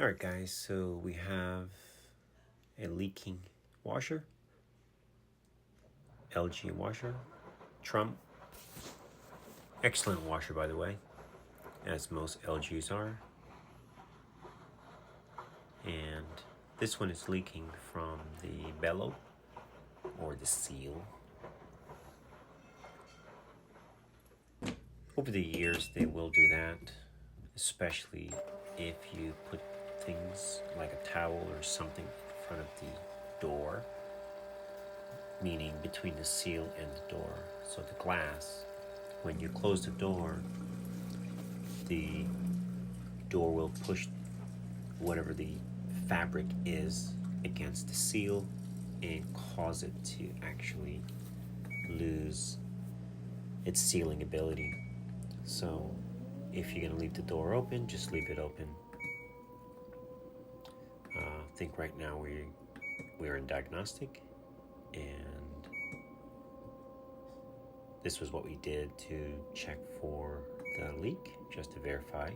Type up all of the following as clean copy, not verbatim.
Alright guys, so we have a leaking washer, LG washer, Trump. Excellent washer, by the way, as most LGs are. And this one is leaking from the bellow or the seal. Over the years they will do that, especially if you put things like a towel or something in front of the door, meaning between the seal and the door. So the glass, when you close the door will push whatever the fabric is against the seal and cause it to actually lose its sealing ability. So if you're going to leave the door open, just leave it open. I think right now we're in diagnostic, and this was what we did to check for the leak, just to verify.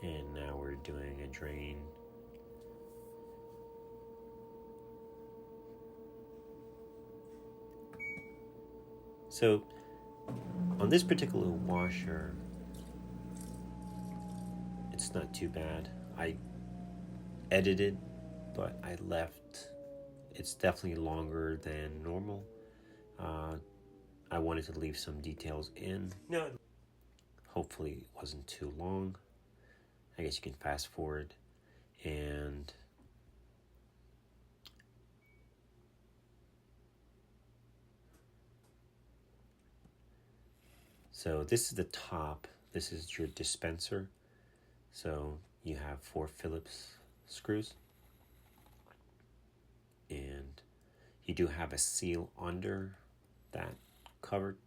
And now we're doing a drain. So on this particular washer, it's not too bad. I edited, but I left. It's definitely longer than normal. I wanted to leave some details in. No. Hopefully it wasn't too long. I guess you can fast forward. And so this is the top. This is your dispenser. So you have 4 Phillips screws. And you do have a seal under that covered.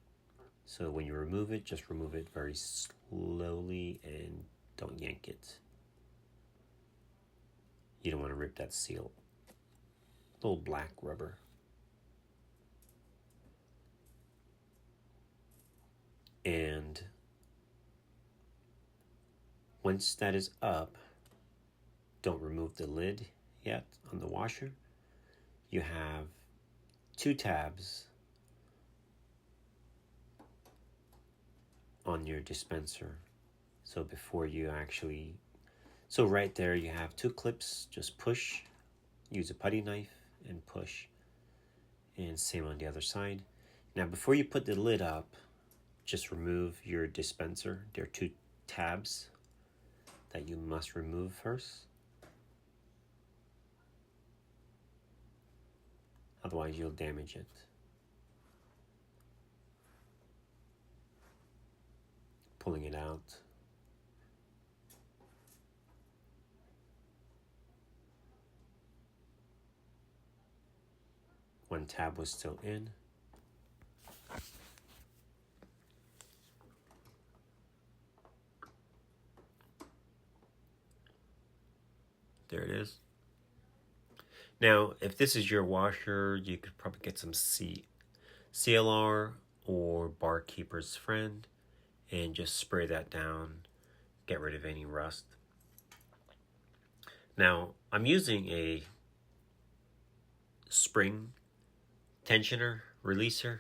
So when you remove it, just remove it very slowly and don't yank it. You don't want to rip that seal. Little black rubber. And once that is up, don't remove the lid yet on the washer. You have 2 tabs on your dispenser. So before you actually, so right there you have 2 clips. Just push, use a putty knife and push, and same on the other side. Now before you put the lid up, just remove your dispenser. There are 2 tabs that you must remove first, otherwise you'll damage it. Pulling it out. One tab was still in. There it is. Now, if this is your washer, you could probably get some CLR or Barkeeper's Friend and just spray that down, get rid of any rust. Now, I'm using a spring tensioner releaser.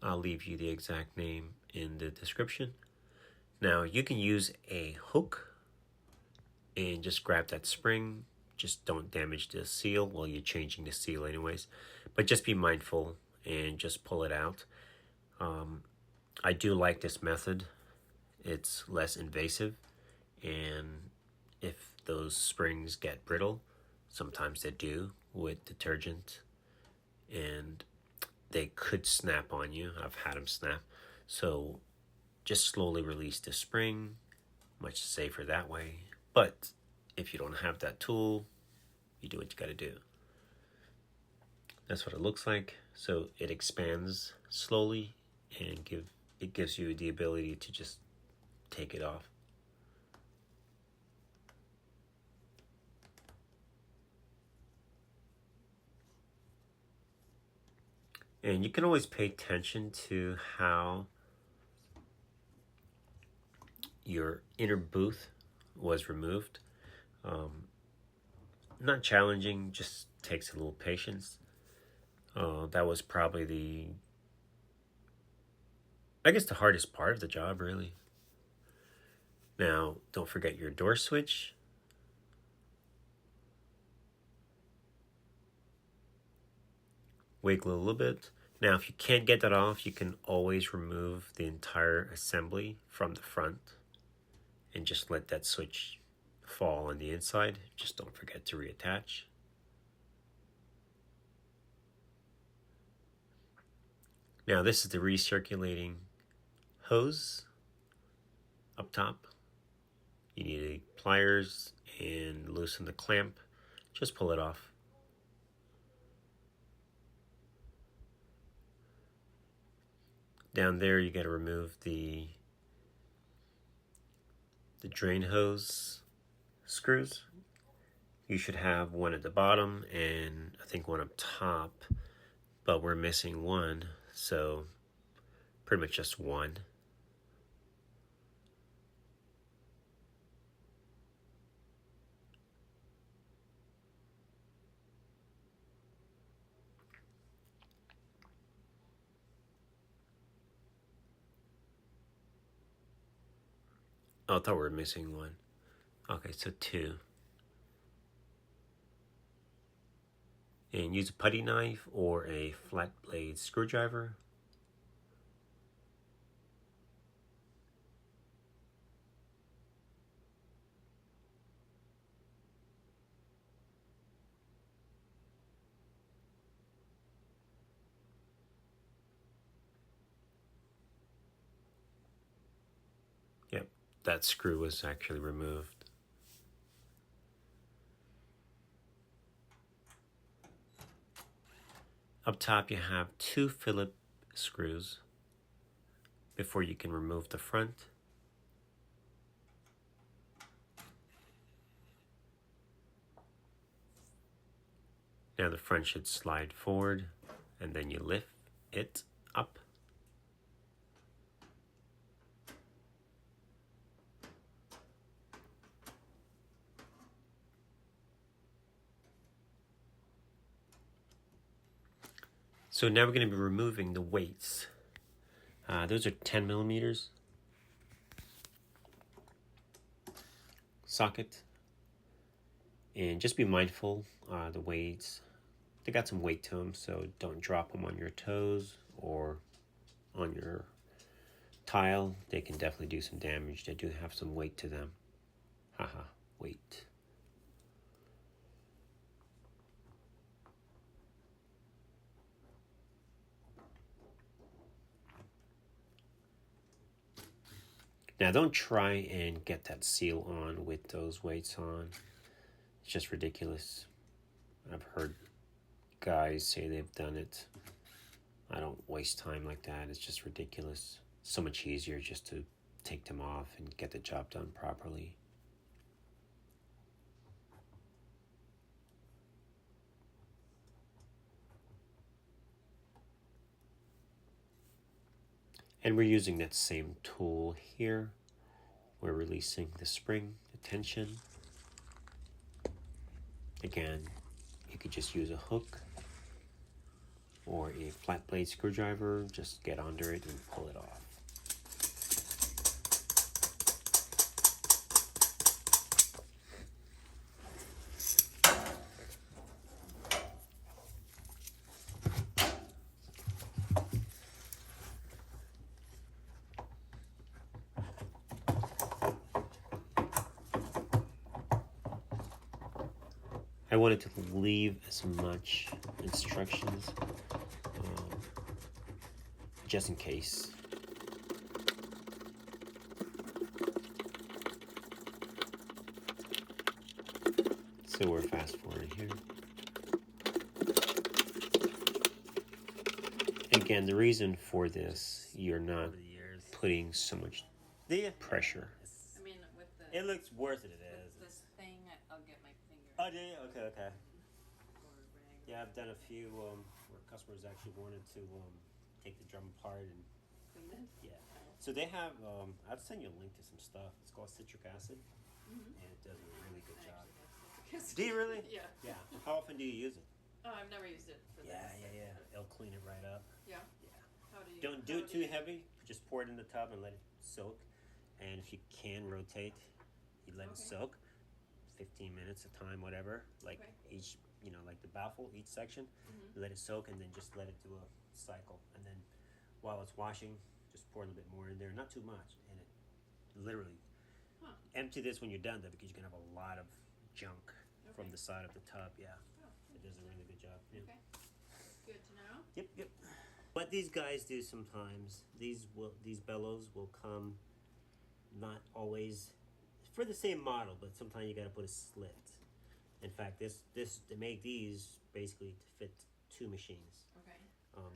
I'll leave you the exact name in the description. Now, you can use a hook and just grab that spring. Just don't damage the seal. Well, you're changing the seal anyways, but just be mindful and just pull it out. I do like this method. It's less invasive, and if those springs get brittle, sometimes they do with detergent, and they could snap on you. I've had them snap. So just slowly release the spring, much safer that way. But if you don't have that tool, you do what you gotta do. That's what it looks like. So it expands slowly and it gives you the ability to just take it off. And you can always pay attention to how your inner booth was removed. Not challenging, just takes a little patience. That was probably I guess the hardest part of the job, really. Now, don't forget your door switch. Wiggle a little bit. Now, if you can't get that off, you can always remove the entire assembly from the front and just let that switch fall on the inside. Just don't forget to reattach. Now, this is the recirculating hose up top. You need pliers and loosen the clamp. Just pull it off. Down there, you got to remove the drain hose screws. You should have one at the bottom and I think one up top, but we're missing one, so pretty much just one. Oh, I thought we were missing one. Okay, so two. And use a putty knife or a flat blade screwdriver. Yep, that screw was actually removed. Up top you have two Phillips screws before you can remove the front. Now the front should slide forward and then you lift it up. So now we're going to be removing the weights. Those are 10 millimeters. Socket. And just be mindful, the weights, they got some weight to them, so don't drop them on your toes or on your tile. They can definitely do some damage. They do have some weight to them. Haha, weight. Now don't try and get that seal on with those weights on. It's just ridiculous. I've heard guys say they've done it. I don't waste time like that. It's just ridiculous. So much easier just to take them off and get the job done properly. And we're using that same tool here. We're releasing the spring, the tension. Again, you could just use a hook or a flat blade screwdriver. Just get under it and pull it off. I wanted to leave as much instructions just in case. So we're fast forwarding here. Again, the reason for this, you're not putting so much pressure. I mean, with the It looks worth it. It is. this thing, I'll get my finger. Oh, do you? Okay, okay. Or rag. Yeah, I've done a few where customers actually wanted to take the drum apart and Clean it. yeah. So they have. I'll send you a link to some stuff. It's called citric acid. and it does a really good I job. actually have Do you really? Yeah. Yeah. How often do you use it? Oh, I've never used it for Yeah, this. yeah, yeah. It'll clean it right up. Yeah. Yeah. How do you? Don't do it too heavy. Just pour it in the tub and let it soak. And if you can rotate, you let it soak. 15 minutes a time, whatever. Like each, like the baffle, each section. You let it soak and then just let it do a cycle. And then while it's washing, just pour a little bit more in there. Not too much. And it literally empty this when you're done though, because you're gonna have a lot of junk from the side of the tub. Yeah. It does a really good job. Yeah. Okay. Good to know. Yep, yep. What these guys do sometimes, these bellows will come not always for the same model, but sometimes you got to put a slit. In fact, this to make these basically to fit two machines. Okay.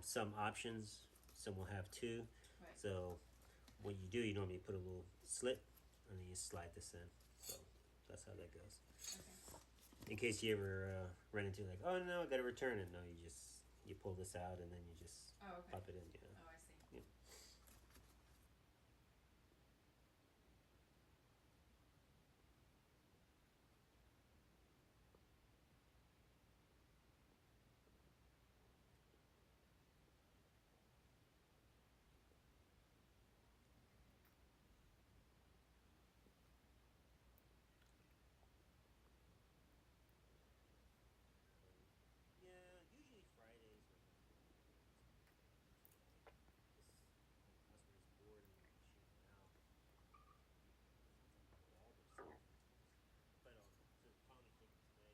Some options, some will have two. Right. So what you do, you normally put a little slit, and then you slide this in. So that's how that goes. Okay. In case you ever run into like, oh no, I got to return it. No, you pull this out and then you just pop it in. Yeah. Oh, I see. Yeah. Yeah, usually Fridays when this customer's bored and shooting out. Sounds like a bulb or something. But so finally came in today.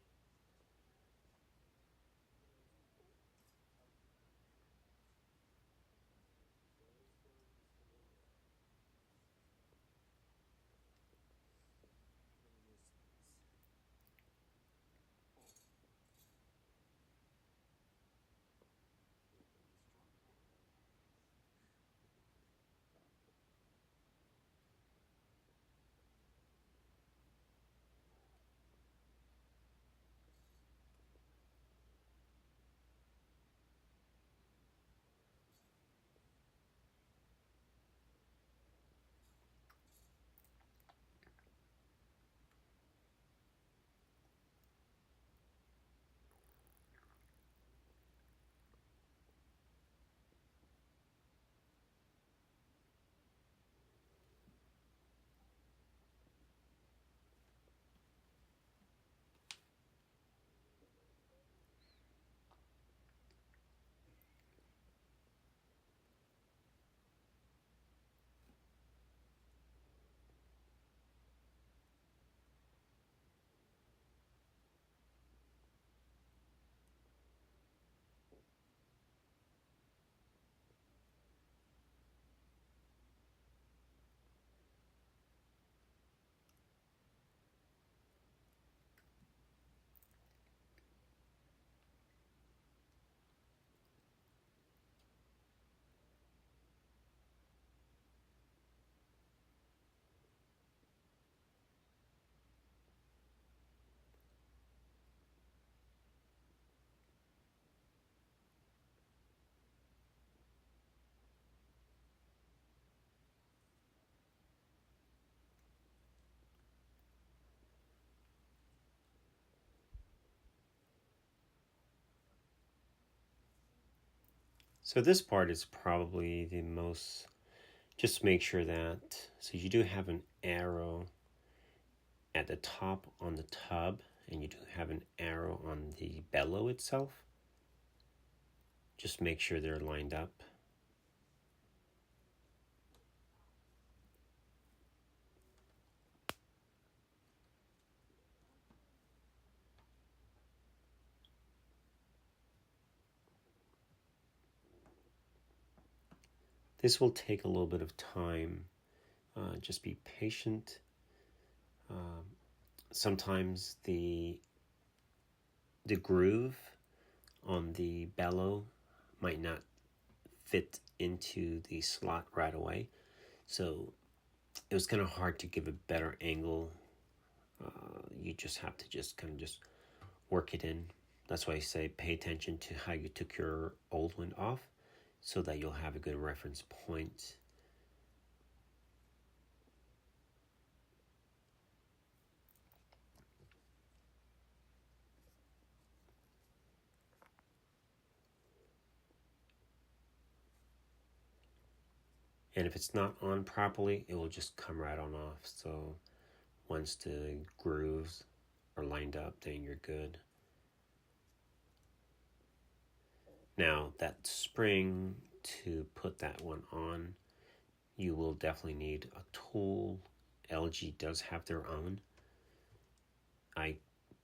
So this part is probably the most, just make sure that, so you do have an arrow at the top on the tub and you do have an arrow on the bellow itself. Just make sure they're lined up. This will take a little bit of time. Just be patient. Sometimes the groove on the bellow might not fit into the slot right away. So it was kind of hard to give a better angle. You just have to just kind of just work it in. That's why I say pay attention to how you took your old one off so that you'll have a good reference point. And if it's not on properly, it will just come right on off. So once the grooves are lined up, then you're good. Now that spring, to put that one on, you will definitely need a tool. LG does have their own. I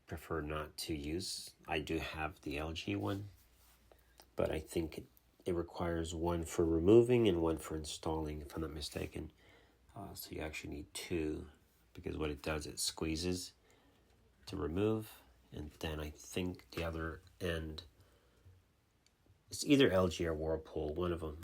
prefer not to use. I do have the LG one, but I think it requires one for removing and one for installing, if I'm not mistaken. So you actually need two, because what it does, it squeezes to remove, and then I think the other end, it's either LG or Whirlpool, one of them.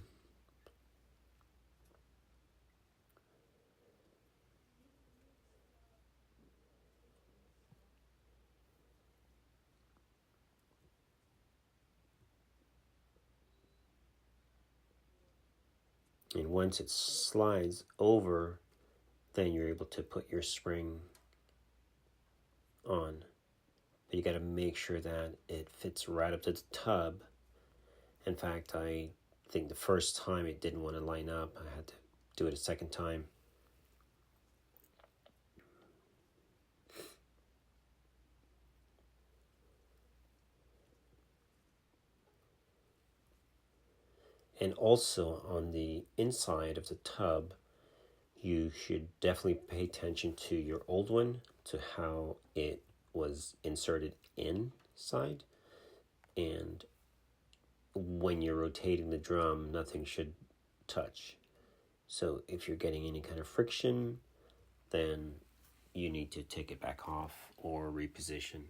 And once it slides over, then you're able to put your spring on. But you got to make sure that it fits right up to the tub. In fact, I think the first time it didn't want to line up. I had to do it a second time. And also on the inside of the tub, you should definitely pay attention to your old one, to how it was inserted inside. And when you're rotating the drum, nothing should touch. So if you're getting any kind of friction, then you need to take it back off or reposition.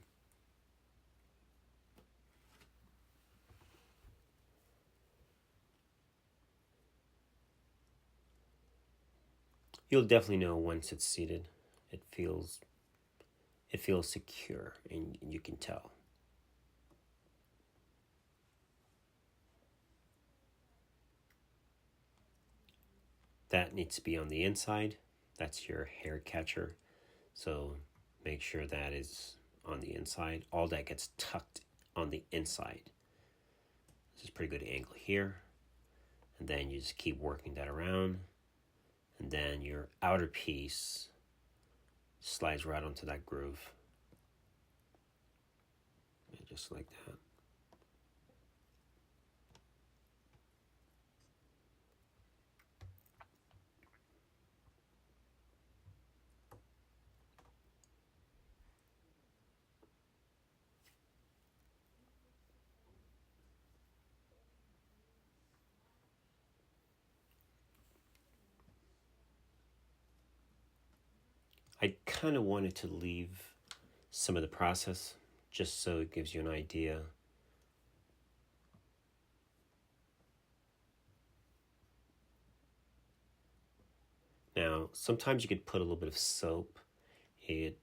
You'll definitely know once it's seated. It feels secure, and you can tell. That needs to be on the inside. That's your hair catcher. So make sure that is on the inside. All that gets tucked on the inside. This is a pretty good angle here. And then you just keep working that around. And then your outer piece slides right onto that groove. And just like that. I kind of wanted to leave some of the process just so it gives you an idea. Now, sometimes you could put a little bit of soap. It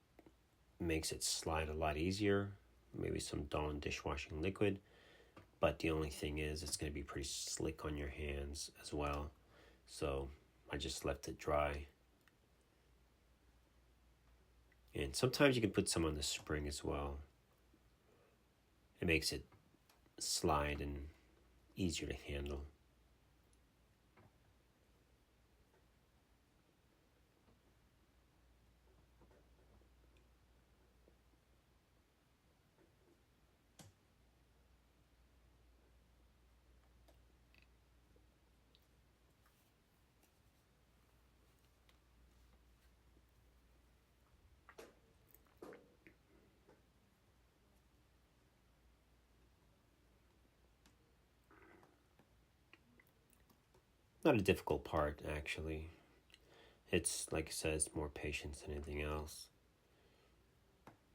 makes it slide a lot easier. Maybe some Dawn dishwashing liquid. But the only thing is, it's going to be pretty slick on your hands as well. So I just left it dry. And sometimes you can put some on the spring as well. It makes it slide and easier to handle. Not a difficult part, actually. It's, like I said, it's more patience than anything else.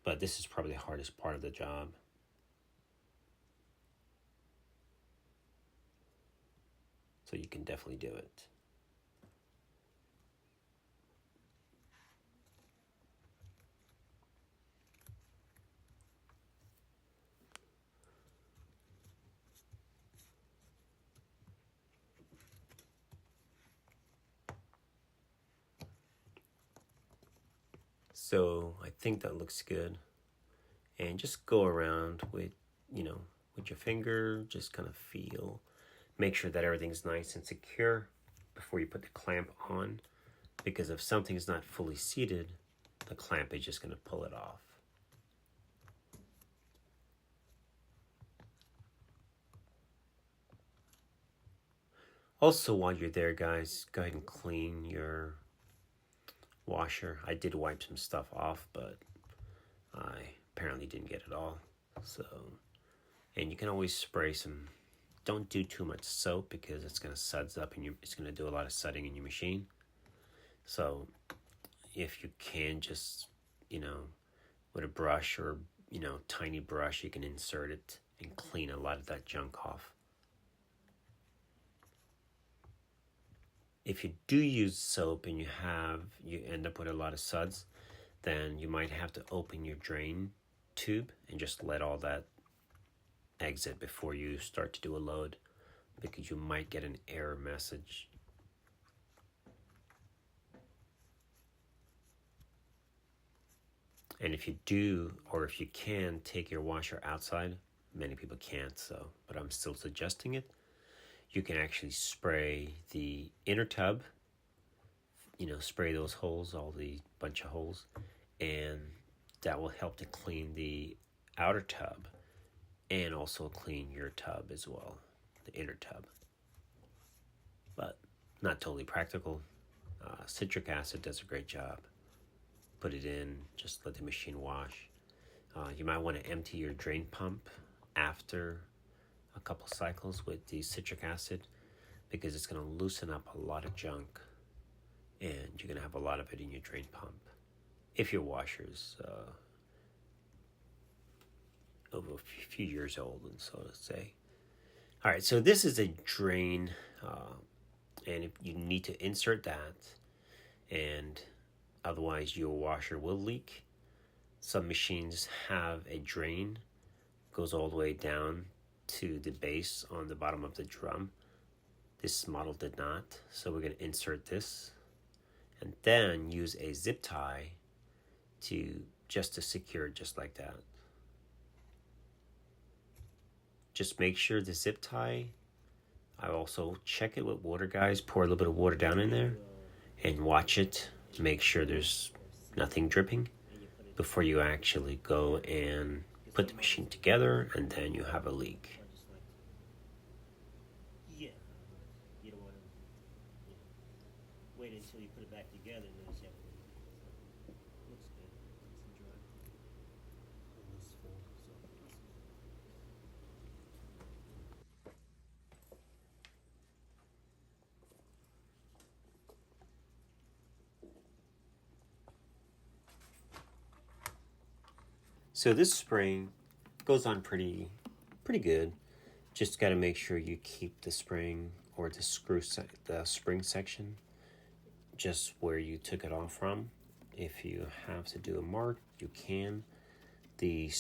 But this is probably the hardest part of the job. So you can definitely do it. So I think that looks good. And just go around with, with your finger, just kind of feel. Make sure that everything's nice and secure. before you put the clamp on, because if something's not fully seated, the clamp is just going to pull it off. Also, while you're there, guys, go ahead and clean your washer. I did wipe some stuff off, but I apparently didn't get it all. So, and you can always spray some. Don't do too much soap because it's going to suds up and it's going to do a lot of sudding in your machine. So, if you can, just with a brush or tiny brush, you can insert it and clean a lot of that junk off. If you do use soap and you end up with a lot of suds, then you might have to open your drain tube and just let all that exit before you start to do a load, because you might get an error message. And if you do, or if you can, take your washer outside, many people can't, but I'm still suggesting it. You can actually spray the inner tub, spray those holes, all the bunch of holes, and that will help to clean the outer tub and also clean your tub as well, the inner tub. But not totally practical. Citric acid does a great job. Put it in, just let the machine wash. You might want to empty your drain pump after a couple cycles with the citric acid, because it's going to loosen up a lot of junk and you're going to have a lot of it in your drain pump if your washer's over a few years old, and so to say. All right, so this is a drain, and if you need to insert that, and otherwise your washer will leak. Some machines have a drain, goes all the way down to the base on the bottom of the drum. This model did not, so we're going to insert this and then use a zip tie to secure it just like that. Just make sure the zip tie, I also check it with water, guys. Pour a little bit of water down in there and watch it to make sure there's nothing dripping before you actually go and put the machine together, and then you have a leak. Yeah, you don't want to wait until you put it back together and then you have a leak. Looks good. Nice and dry. Almost full. So this spring goes on pretty good. Just got to make sure you keep the spring or the the spring section just where you took it off from. If you have to do a mark, you can. The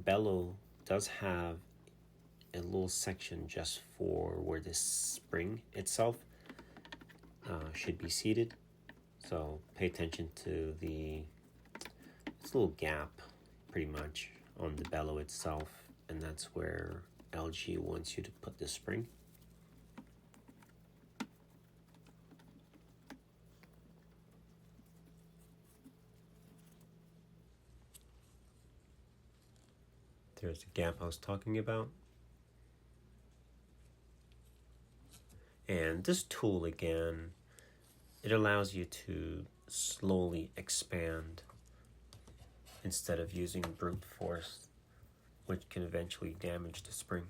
Bellow does have a little section just for where the spring itself should be seated. So pay attention to this little gap pretty much on the bellow itself, and that's where LG wants you to put the spring. There's the gap I was talking about. And this tool, again, it allows you to slowly expand instead of using brute force, which can eventually damage the spring.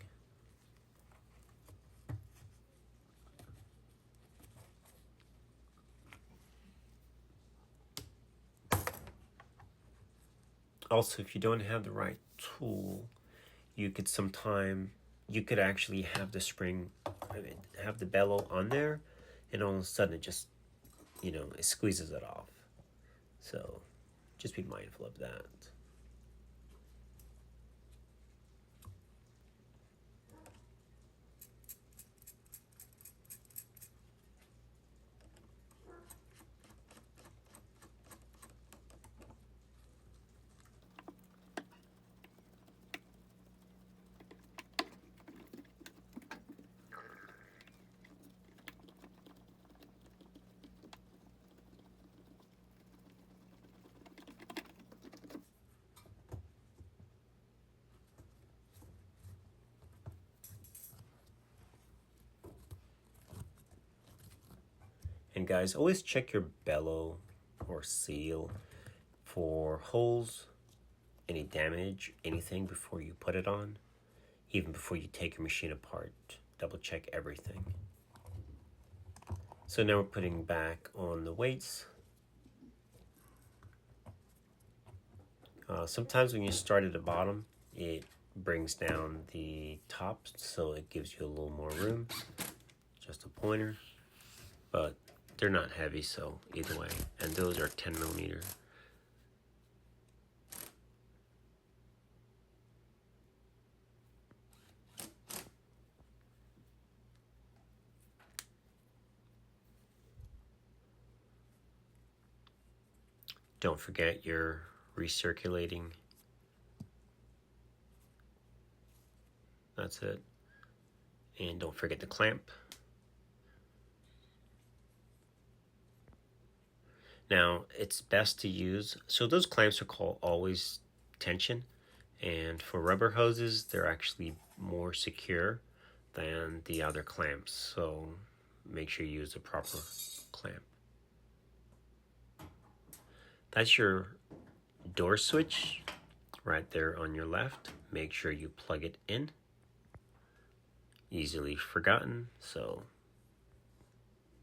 Also, if you don't have the right tool, you could actually have the spring, have the bellow on there, and all of a sudden it just, it squeezes it off. So just be mindful of that. And guys, always check your bellow or seal for holes, any damage, anything before you put it on. Even before you take your machine apart, double check everything. So now we're putting back on the weights. Sometimes when you start at the bottom, it brings down the top, so it gives you a little more room. Just a pointer, but they're not heavy, so either way. And those are 10 millimeter. Don't forget your recirculating. That's it. And don't forget the clamp. Now, it's best to use, so those clamps are called always tension. And for rubber hoses, they're actually more secure than the other clamps. So make sure you use the proper clamp. That's your door switch right there on your left. Make sure you plug it in. Easily forgotten, so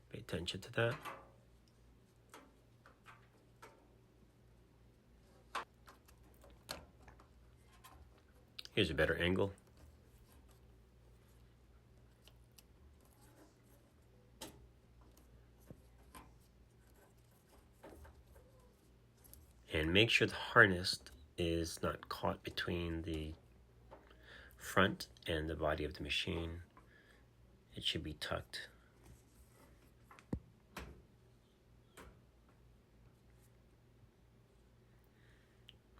pay attention to that. Here's a better angle. And make sure the harness is not caught between the front and the body of the machine. It should be tucked.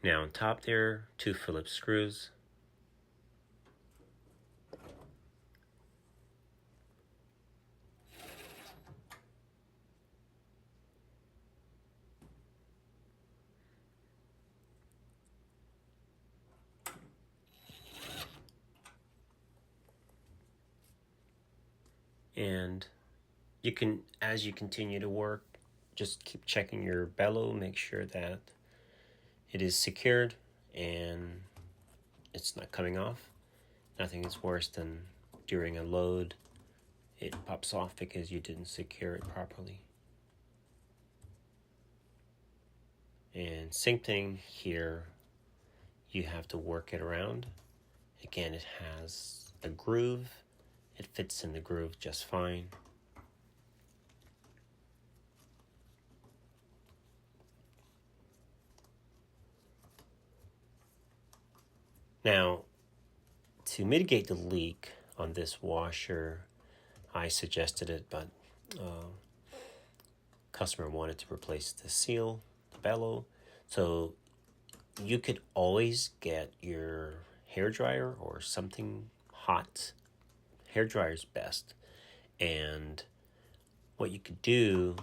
Now on top there, 2 Phillips screws. And you can, as you continue to work, just keep checking your bellow, make sure that it is secured and it's not coming off. Nothing is worse than during a load, it pops off because you didn't secure it properly. And same thing here, you have to work it around. Again, it has a groove. It fits in the groove just fine. Now, to mitigate the leak on this washer, I suggested it, but customer wanted to replace the seal, the bellow. So you could always get your hair dryer or something hot. Hair dryer is best. And what you could do,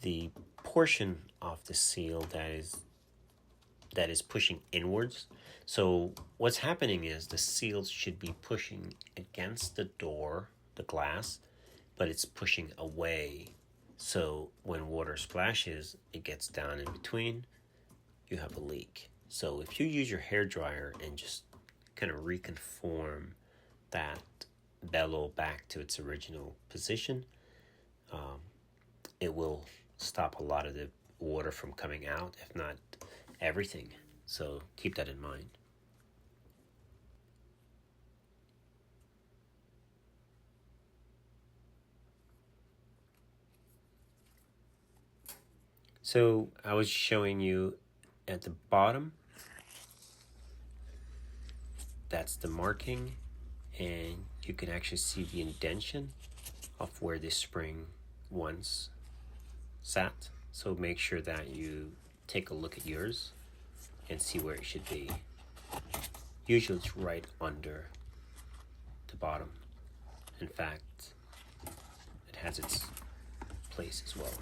the portion of the seal that is pushing inwards. So what's happening is the seal should be pushing against the door, the glass, but it's pushing away. So when water splashes, it gets down in between, you have a leak. So if you use your hair dryer and just kind of reconform that bellow back to its original position, it will stop a lot of the water from coming out, if not everything. So keep that in mind. So I was showing you at the bottom, that's the marking, and you can actually see the indentation of where this spring once sat. So make sure that you take a look at yours and see where it should be. Usually it's right under the bottom. In fact, it has its place as well.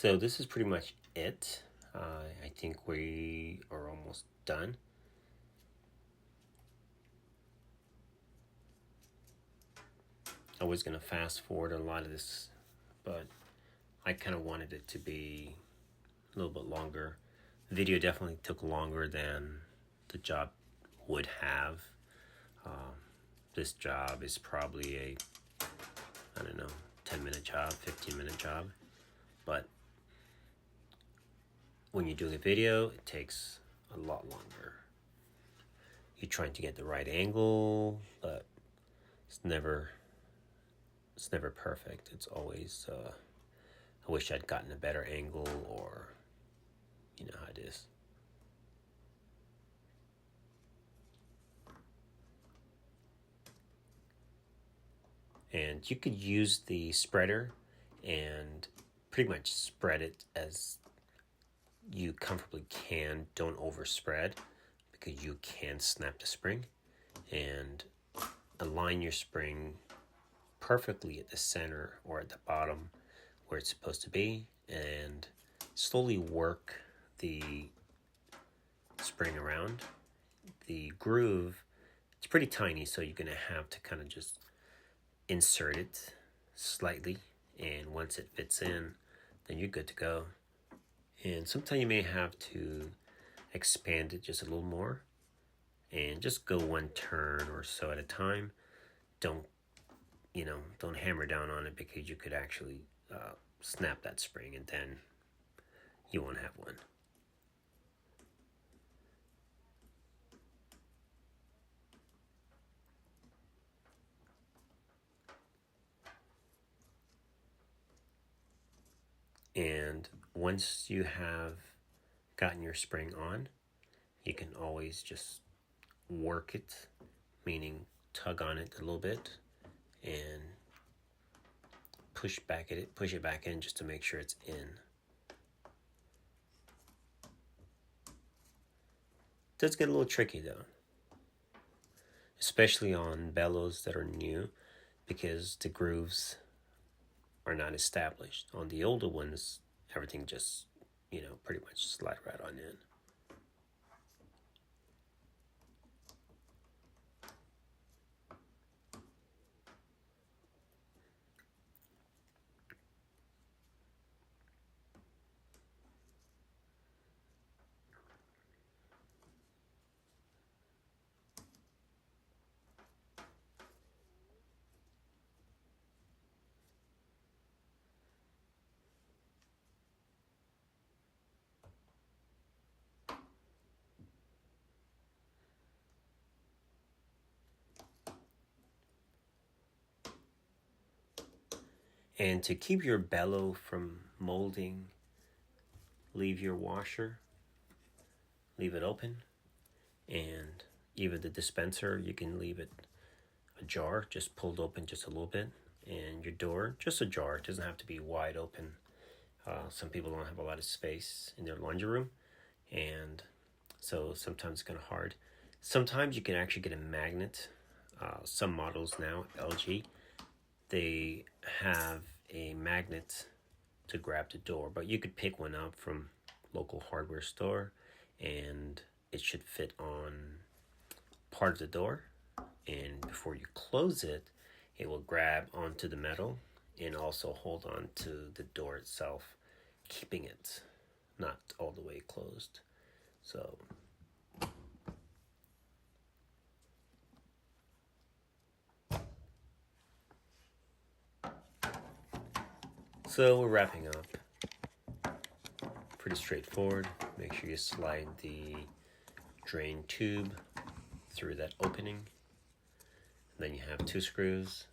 So this is pretty much it. I think we are almost done. I was going to fast forward a lot of this, but I kind of wanted it to be a little bit longer. The video definitely took longer than the job would have. This job is probably a, I don't know, 10-minute job, 15-minute job. But when you're doing a video, it takes a lot longer. You're trying to get the right angle, but it's never perfect. It's always, I wish I'd gotten a better angle, or you know how it is. And you could use the spreader and pretty much spread it as you comfortably can. Don't overspread, because you can snap the spring. And align your spring perfectly at the center or at the bottom where it's supposed to be, and slowly work the spring around. The groove, it's pretty tiny, so you're gonna have to kind of just insert it slightly, and once it fits in, then you're good to go. And sometimes you may have to expand it just a little more, and just go one turn or so at a time. Don't hammer down on it, because you could actually snap that spring, and then you won't have one. And once you have gotten your spring on, you can always just work it, meaning tug on it a little bit and push it back in just to make sure it's in. It does get a little tricky though, especially on bellows that are new, because the grooves are not established. On the older ones, everything just, pretty much slide right on in. And to keep your bellow from molding, leave your washer, leave it open, and even the dispenser, you can leave it ajar, just pulled open just a little bit, and your door, just ajar. It doesn't have to be wide open. Some people don't have a lot of space in their laundry room, and so sometimes it's kind of hard. Sometimes you can actually get a magnet. Some models now, LG, they have a magnet to grab the door, but you could pick one up from local hardware store, and it should fit on part of the door, and before you close it, it will grab onto the metal and also hold on to the door itself, keeping it not all the way closed. So we're wrapping up. Pretty straightforward. Make sure you slide the drain tube through that opening. Then you have 2 screws.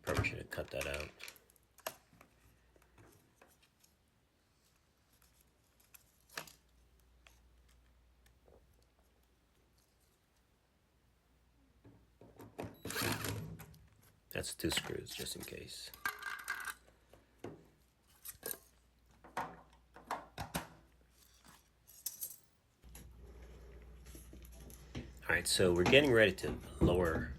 Probably should have cut that out. That's 2 screws, just in case. Alright, so we're getting ready to lower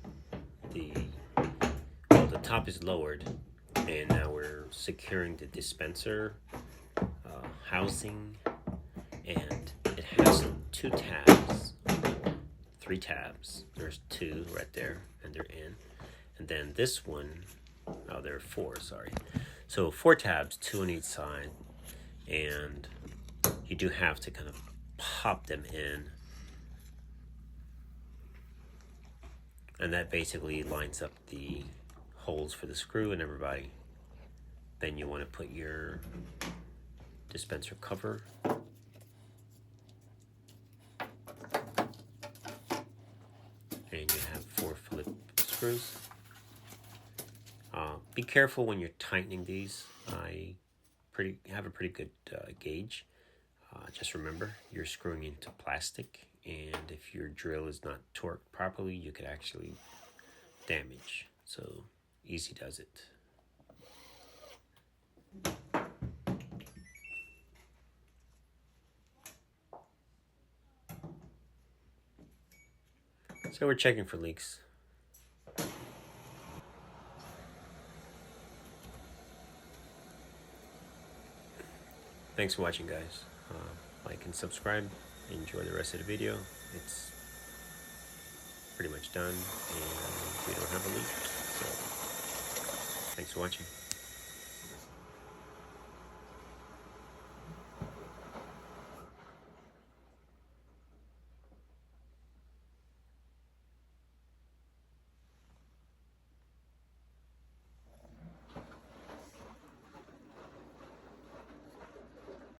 well, the top is lowered, and now we're securing the dispenser housing, and it has 3 tabs. There's 2 right there, and they're in. And then this one, oh, there are 4, sorry. So 4 tabs, 2 on each side, and you do have to kind of pop them in. And that basically lines up the holes for the screw and everybody. Then you want to put your dispenser cover. And you have 4 Phillips screws. Be careful when you're tightening these. I have a pretty good gauge. Just remember, you're screwing into plastic, and if your drill is not torqued properly, you could actually damage. So easy does it. So we're checking for leaks. Thanks for watching, guys. Like and subscribe. Enjoy the rest of the video. It's pretty much done, and we don't have a leak. So thanks for watching.